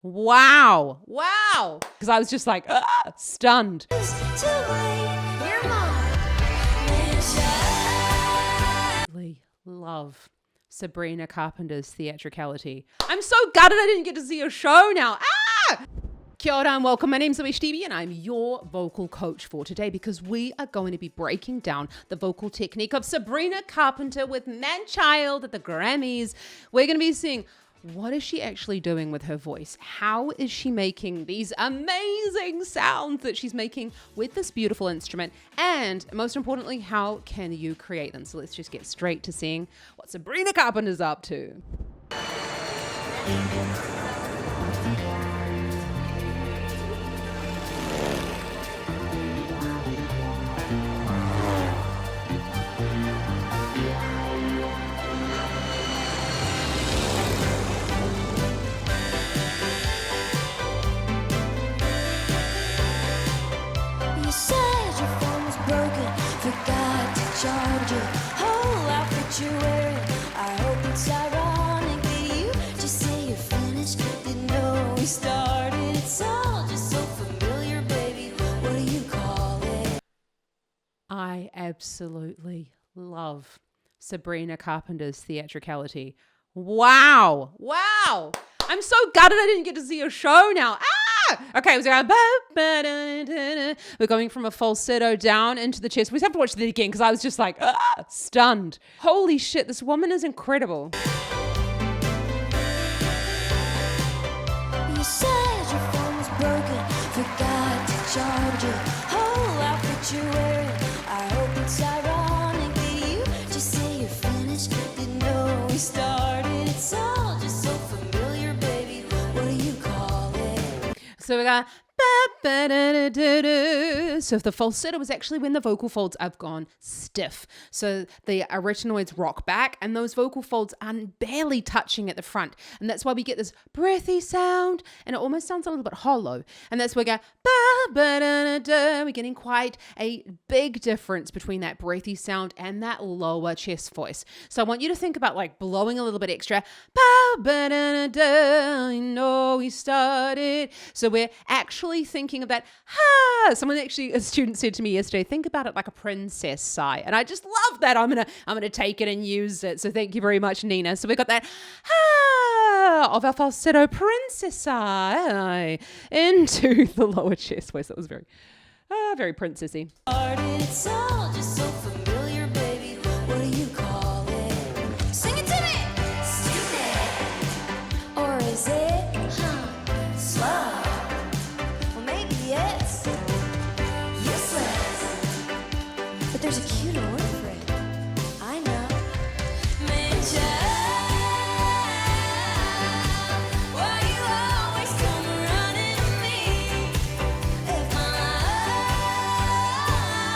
Wow. Because I was just like, stunned. Love Sabrina Carpenter's theatricality. I'm so gutted I didn't get to see a show now. Kia ora and welcome. My name's Louise Stevie and I'm your vocal coach for today because we are going to be breaking down the vocal technique of Sabrina Carpenter with Manchild at the Grammys. We're going to be seeing what is she actually doing with her voice? How is she making these amazing sounds that she's making with this beautiful instrument? And most importantly, how can you create them? So let's just get straight to seeing what Sabrina Carpenter's up to. Charge it, whole outfit you're wearing. I hope it's ironic that you just say you're finished. Didn't know we started. It's all just so familiar, baby. What do you call it? I absolutely love Sabrina Carpenter's theatricality. Wow. I'm so gutted I didn't get to see a show now. Okay, we're going from a falsetto down into the chest. We just have to watch that again because I was just like, stunned. Holy shit, this woman is incredible. You said your phone was broken, forgot to charge it. Whole outfit you're wearing. I hope it's ironic that you just say you're finished. Didn't know we started. It's all just so familiar, baby. What do you call it? So we got so if the falsetto is actually when the vocal folds have gone stiff. So the arytenoids rock back and those vocal folds are barely touching at the front. And that's why we get this breathy sound and it almost sounds a little bit hollow. And that's where we go, we're getting quite a big difference between that breathy sound and that lower chest voice. So I want you to think about like blowing a little bit extra. I know we started. So we're actually thinking of that. A student said to me yesterday, think about it like a princess sigh. And I just love that. I'm gonna take it and use it. So thank you very much, Nina. So we got that of our falsetto princess sigh into the lower chest voice. That was very princessy. It's all just so familiar, baby. What do you call it? Sing it to me! Stupid! Or is it, slow? Well, maybe it's useless. But there's a cuter word for it. I know. Manchild, why you always come running to me? If my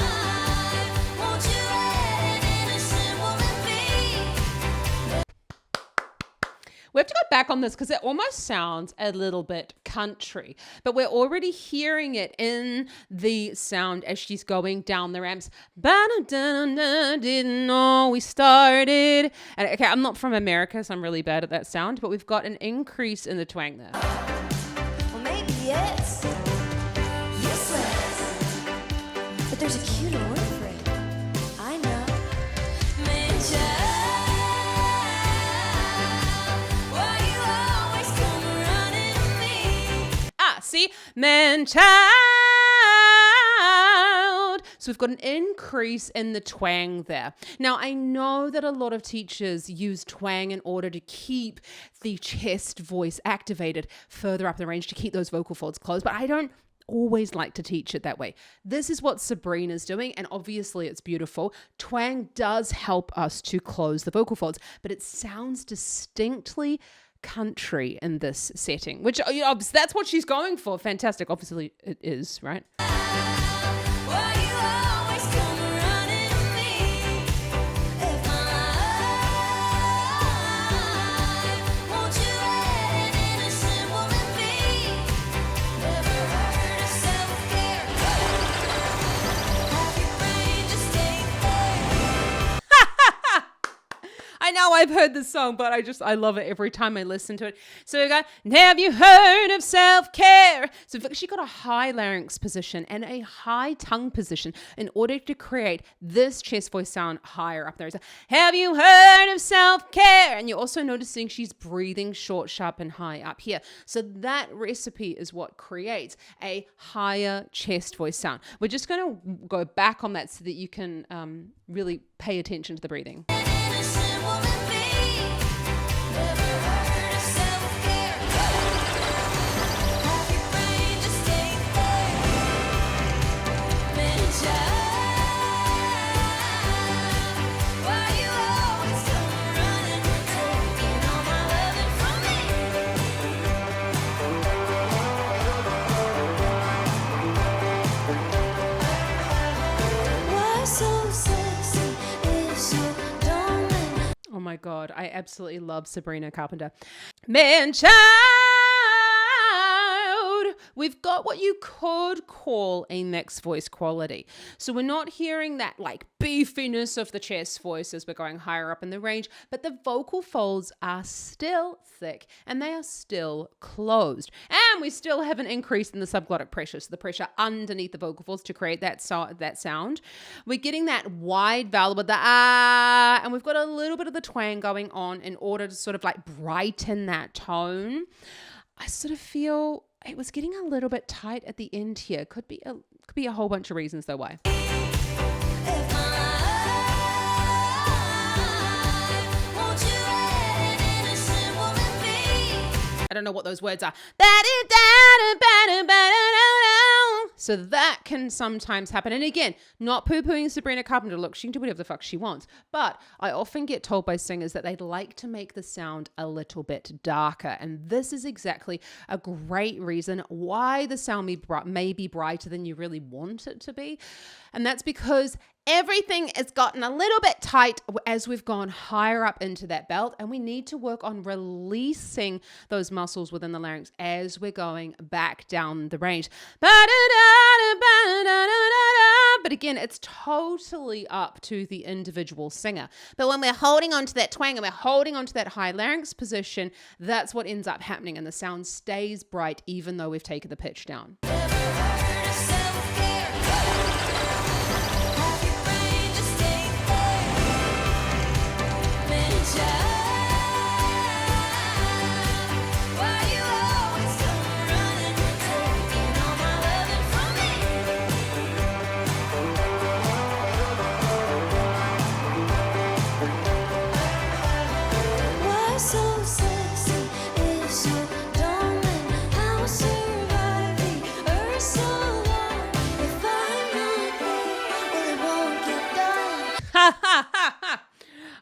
life, won't you let an innocent woman be? We have to go back on this because it almost sounds a little bit country, but we're already hearing it in the sound as she's going down the ramps. Didn't know we started. And okay, I'm not from America, so I'm really bad at that sound, but we've got an increase in the twang there. Well, maybe it's useless. But there's a cuter word for it. I know. Manchild, why you always come running to me? See? Manchild. So we've got an increase in the twang there. Now, I know that a lot of teachers use twang in order to keep the chest voice activated further up the range to keep those vocal folds closed, but I don't always like to teach it that way. This is what Sabrina's doing, and obviously it's beautiful. Twang does help us to close the vocal folds, but it sounds distinctly country in this setting, which that's what she's going for. Fantastic. Obviously it is, right? Why you always come running to me? If my life, won't you let an innocent woman be? Never heard of self-care. Have your brain just take care. I know, I I've heard this song, but I love it every time I listen to it. So we go, have you heard of self-care? So we've actually got a high larynx position and a high tongue position in order to create this chest voice sound higher up there. So, have you heard of self-care? And you're also noticing she's breathing short, sharp, and high up here. So that recipe is what creates a higher chest voice sound. We're just going to go back on that so that you can really pay attention to the breathing. Innocent woman be. Never heard of self-care. Have your brain just stay there. Manchild, why you always come running, taking all my loving from me? Why so sexy is so darling? Oh my God, I absolutely love Sabrina Carpenter. Manchild! We've got what you could call a mixed voice quality. So we're not hearing that like beefiness of the chest voice as we're going higher up in the range, but the vocal folds are still thick and they are still closed. And we still have an increase in the subglottic pressure, so the pressure underneath the vocal folds to create that sound. We're getting that wide vowel with the ah, and we've got a little bit of the twang going on in order to sort of like brighten that tone. I sort of feel it was getting a little bit tight at the end here. Could be a whole bunch of reasons though why. If my life, won't you let an innocent woman be? I don't know what those words are. So that can sometimes happen. And again, not poo-pooing Sabrina Carpenter. Look, she can do whatever the fuck she wants. But I often get told by singers that they'd like to make the sound a little bit darker. And this is exactly a great reason why the sound may be brighter than you really want it to be. And that's because everything has gotten a little bit tight as we've gone higher up into that belt, and we need to work on releasing those muscles within the larynx as we're going back down the range. But again, it's totally up to the individual singer. But when we're holding on to that twang and we're holding on to that high larynx position, that's what ends up happening, and the sound stays bright even though we've taken the pitch down. Never heard of self-care. Have your brain just stay there. Manchild, why you always come running, taking all my loving from me? Why so sexy is so darling? How survive the earth so long? If I'm not there, well, it won't get done.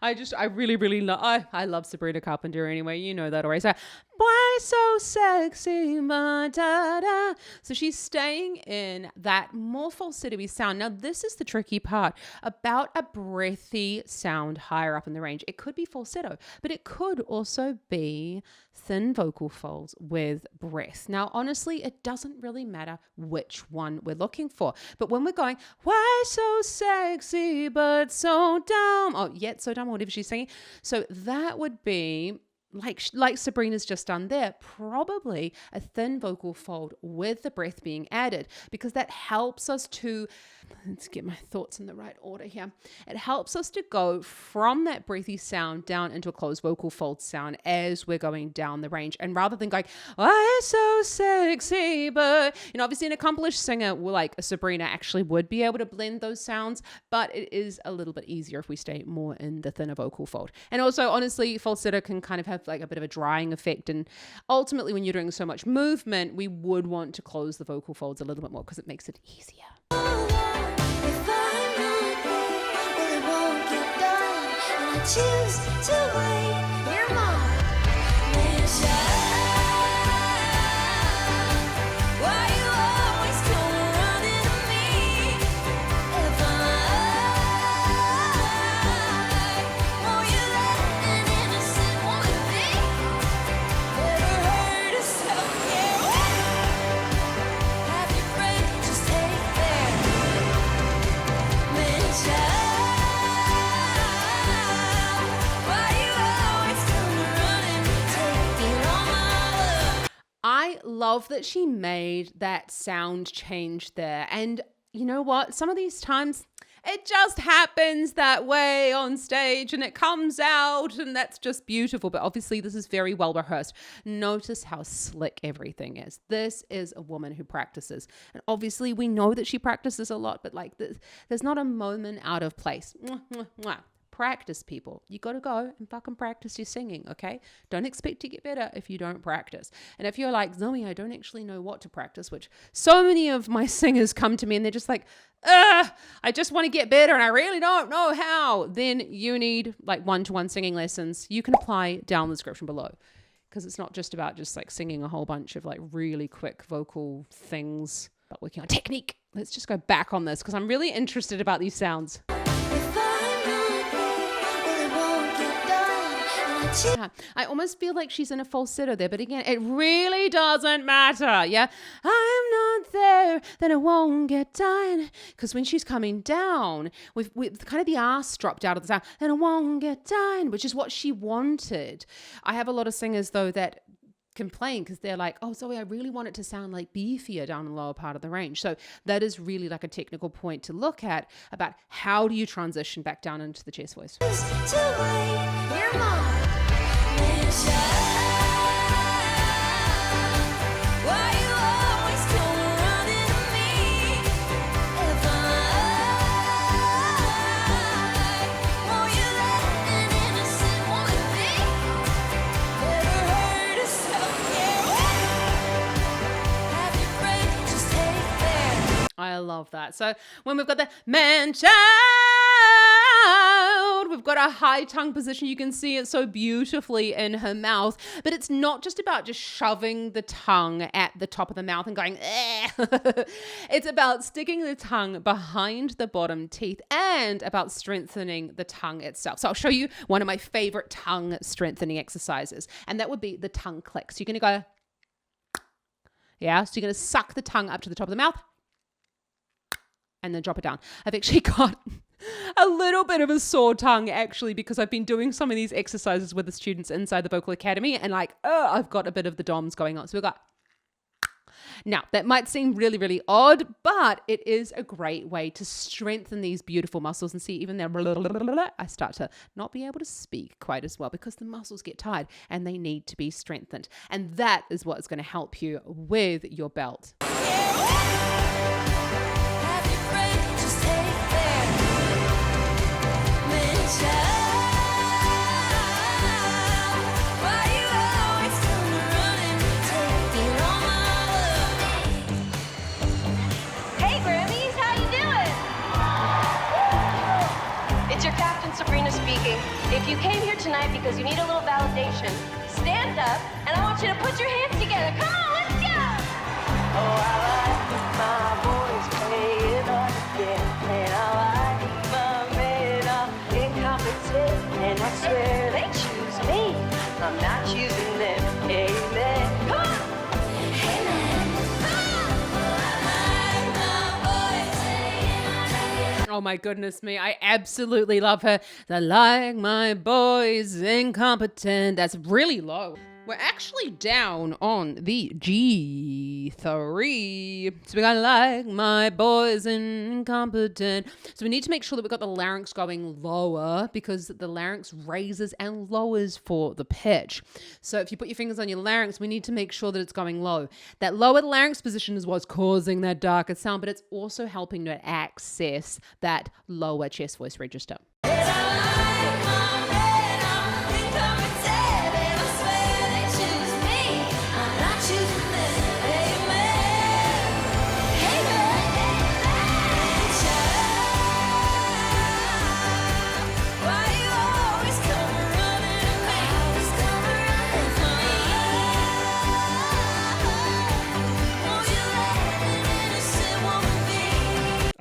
I really I love Sabrina Carpenter anyway, you know that already. So why so sexy, da. So she's staying in that more falsetto-y sound. Now this is the tricky part about a breathy sound higher up in the range. It could be falsetto, but it could also be thin vocal folds with breath. Now honestly, it doesn't really matter which one we're looking for. But when we're going, why so sexy but so dumb, oh yet so dumb, or whatever she's saying, so that would be like Sabrina's just done there, probably a thin vocal fold with the breath being added, because that helps us to, let's get my thoughts in the right order here. It helps us to go from that breathy sound down into a closed vocal fold sound as we're going down the range. And rather than going, oh, so sexy, but, you know, obviously an accomplished singer like Sabrina actually would be able to blend those sounds, but it is a little bit easier if we stay more in the thinner vocal fold. And also, honestly, falsetto can kind of have like a bit of a drying effect, and ultimately when you're doing so much movement, we would want to close the vocal folds a little bit more because it makes it easier. If I'm not there, well, it won't get done. And I choose to wait. Your mom, Manchild, why you always come running to me? If I won't you let an innocent woman be? Never heard of self-care. Have your brain just take there. Manchild, why you love that she made that sound change there. And you know what? Some of these times it just happens that way on stage and it comes out and that's just beautiful. But obviously this is very well rehearsed. Notice how slick everything is. This is a woman who practices. And obviously we know that she practices a lot, but like there's not a moment out of place. Mwah, mwah, mwah. Practice, people. You got to go and fucking practice your singing, okay? Don't expect to get better if you don't practice. And if you're like, Zoe, I don't actually know what to practice, which so many of my singers come to me and they're just like, I just want to get better and I really don't know how. Then you need like one-to-one singing lessons. You can apply down the description below, because it's not just about just like singing a whole bunch of like really quick vocal things, but working on technique. Let's just go back on this because I'm really interested about these sounds. Yeah, I almost feel like she's in a falsetto there, but again, it really doesn't matter. Yeah, I'm not there, then I won't get done. Because when she's coming down with kind of the ass dropped out of the sound, then I won't get done, which is what she wanted. I have a lot of singers though that complain because they're like, oh, Zoe, I really want it to sound like beefier down in the lower part of the range. So that is really like a technical point to look at about how do you transition back down into the chest voice. I love that. So when we've got the Manchild, we've got a high tongue position. You can see it so beautifully in her mouth, but it's not just about just shoving the tongue at the top of the mouth and going, it's about sticking the tongue behind the bottom teeth and about strengthening the tongue itself. So I'll show you one of my favorite tongue strengthening exercises, and that would be the tongue click. So you're going to go, yeah, so you're going to suck the tongue up to the top of the mouth and then drop it down. I've actually got a little bit of a sore tongue actually because I've been doing some of these exercises with the students inside the Vocal Academy and like, I've got a bit of the DOMs going on. So we've got, now that might seem really, really odd, but it is a great way to strengthen these beautiful muscles. And see, even there, I start to not be able to speak quite as well because the muscles get tired and they need to be strengthened. And that is what is going to help you with your belt. Sabrina speaking. If you came here tonight because you need a little validation, stand up and I want you to put your hands together. Come on, let's go! Oh, I like my boys playing up again, and I like my men are incompetent, and I swear they choose me. I'm not choosing them. Amen. Come on! Oh my goodness me, I absolutely love her. I like my boys incompetent. That's really low. We're actually down on the G3. So we got like my boys incompetent. So we need to make sure that we've got the larynx going lower because the larynx raises and lowers for the pitch. So if you put your fingers on your larynx, we need to make sure that it's going low. That lower larynx position is what's causing that darker sound, but it's also helping to access that lower chest voice register.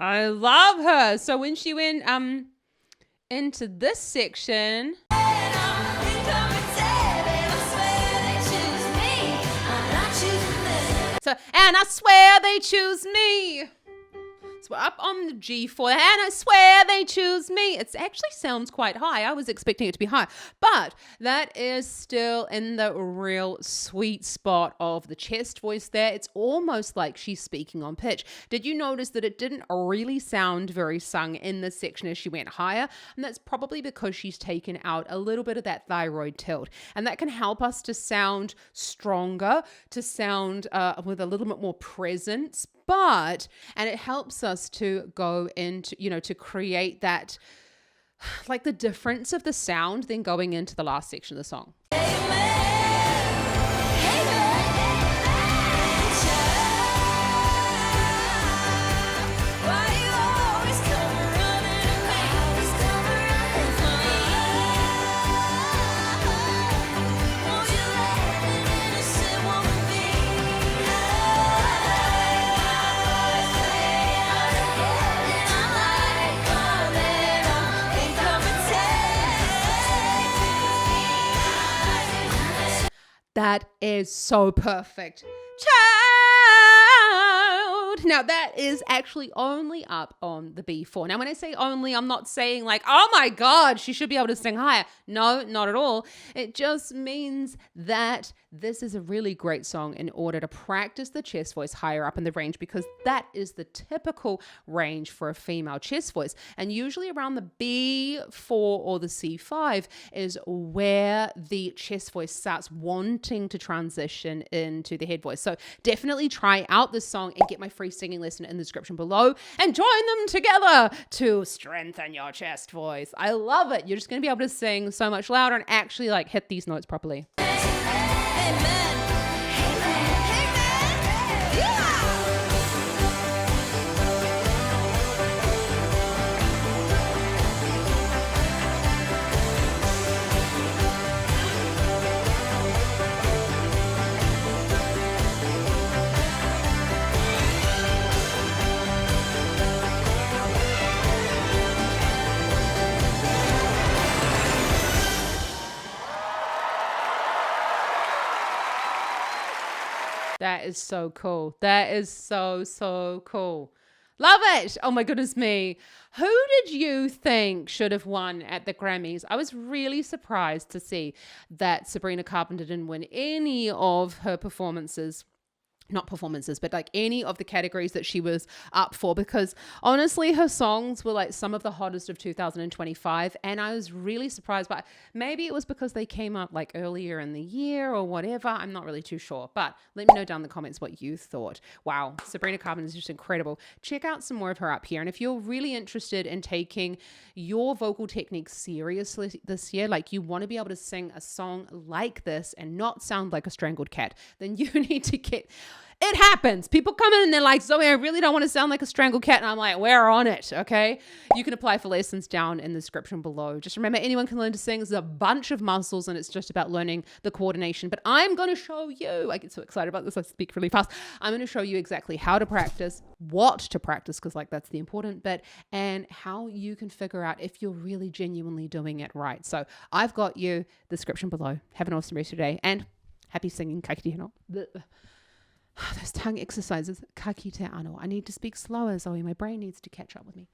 I love her. So when she went into this section, so and I swear they choose me. So We're up on the G4, and I swear they choose me. It actually sounds quite high. I was expecting it to be high, but that is still in the real sweet spot of the chest voice there. It's almost like she's speaking on pitch. Did you notice that it didn't really sound very sung in this section as she went higher? And that's probably because she's taken out a little bit of that thyroid tilt, and that can help us to sound stronger, to sound with a little bit more presence, and it helps us to go into, to create that, like the difference of the sound then going into the last section of the song. That is so perfect. Child. Now that is actually only up on the B4. Now when I say only, I'm not saying like, oh my God, she should be able to sing higher. No, not at all. It just means that this is a really great song in order to practice the chest voice higher up in the range, because that is the typical range for a female chest voice. And usually around the B4 or the C5 is where the chest voice starts wanting to transition into the head voice. So definitely try out this song and get my free singing lesson in the description below and join them together to strengthen your chest voice. I love it. You're just going to be able to sing so much louder and actually like hit these notes properly. That is so cool. That is so, so cool. Love it. Oh my goodness me. Who did you think should have won at the Grammys? I was really surprised to see that Sabrina Carpenter didn't win any of her performances. Not performances, but like any of the categories that she was up for, because honestly, her songs were like some of the hottest of 2025. And I was really surprised, but maybe it was because they came out like earlier in the year or whatever. I'm not really too sure, but let me know down in the comments what you thought. Wow. Sabrina Carpenter is just incredible. Check out some more of her up here. And if you're really interested in taking your vocal technique seriously this year, like you want to be able to sing a song like this and not sound like a strangled cat, then you need to get... It happens. People come in and they're like, Zoe, I really don't want to sound like a strangled cat. And I'm like, we're on it. Okay. You can apply for lessons down in the description below. Just remember, anyone can learn to sing. There's a bunch of muscles and it's just about learning the coordination. But I'm going to show you, I get so excited about this, I speak really fast. I'm going to show you exactly how to practice, what to practice, because like that's the important bit, and how you can figure out if you're really genuinely doing it right. So I've got you, the description below. Have an awesome rest of your day and happy singing. Ka kite anō. Those tongue exercises. Ka kite anō. I need to speak slower, Zoe. My brain needs to catch up with me.